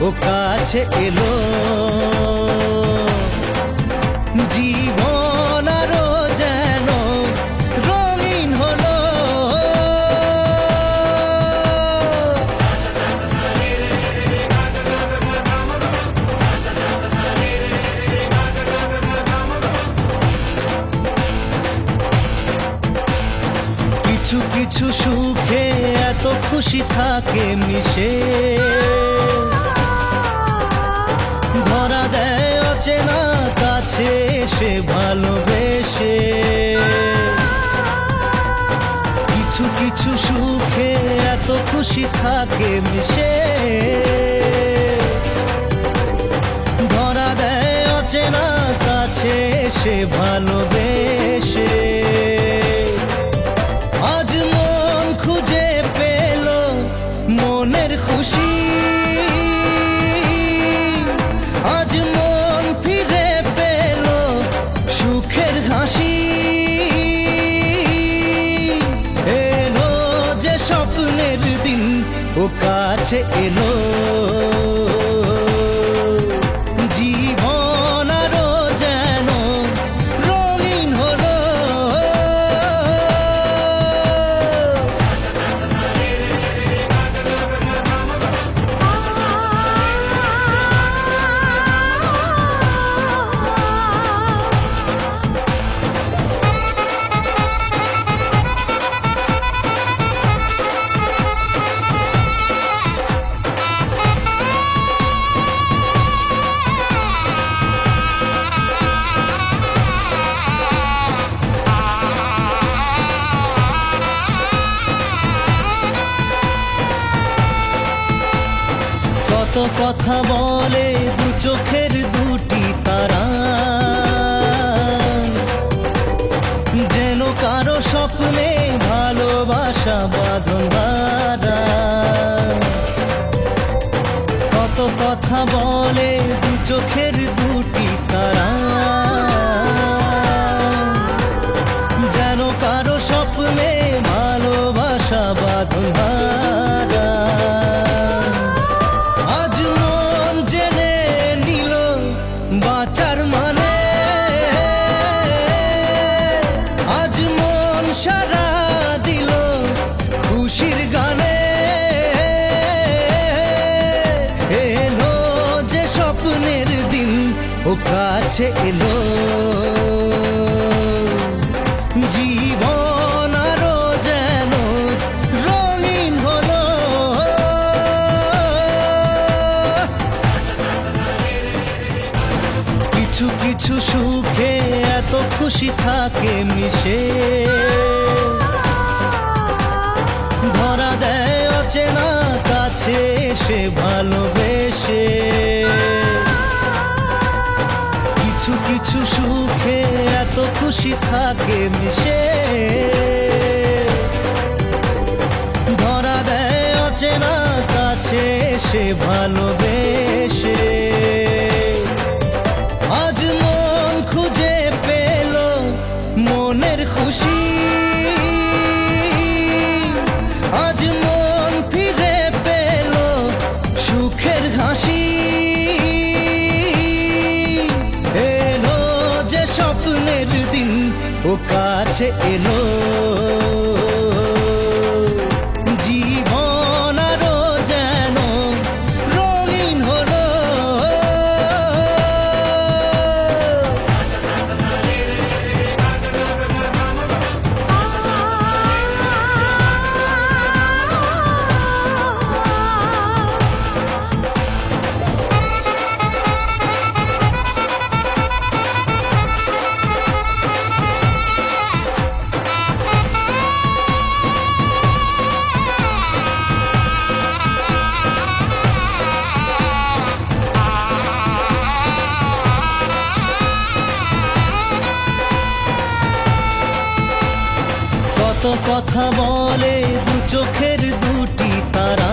ও কাছে এলো, জীবন আরো যেন রঙিন হলো। কিছু কিছু সুখে এত খুশি থাকে মিশে, ধরা দেয় অচেনা কাছে এসে ভালোবেসে। কিছু কিছু সুখে এত খুশি থাকে মিশে, ধরা দেয় অচেনা কাছে এসে ভালোবেসে। আজ মন খুঁজে পেল মনের খুশি, আজ মন ফিরে পেল সুখের হাসি। এলো যে স্বপ্নের দিন, ও কাছে এলো, জীবন আরো যেন রঙিন হলো। কত কথা বলে দু চোখের দুটি তারা, যেন কারো স্বপ্নে ভালোবাসা বাঁধন ধরা। কত কথা বলে দু চোখের দুটি তারা, যেন কারো স্বপ্নে ভালোবাসা বাঁধন ধরা। আজ মন জেনে নিল বাঁচার মানে, আজ মন সারা দিল খুশির গানে। এলো যে স্বপ্নের দিন, ও কাছে এলো, জীবন আরো যেন রঙিন হলো। কিছু কিছু সুখে এত খুশি থাকে মিশে, ধরা দেয় অচেনা কাছে এসে ভালোবেসে। কিছু কিছু সুখে এত খুশি থাকে মিশে, ধরা দেয় অচেনা কাছে এসে ভালোবেসে। আজ মন খুঁজে পেল মনের খুশি, আজ মন ফিরে পেল সুখের হাসি। এলো যে স্বপ্নের দিন, ও কাছে এলো, জীবন আরো যেন রঙিন হলো। কত কথা বলে দু চোখের দুটি তারা,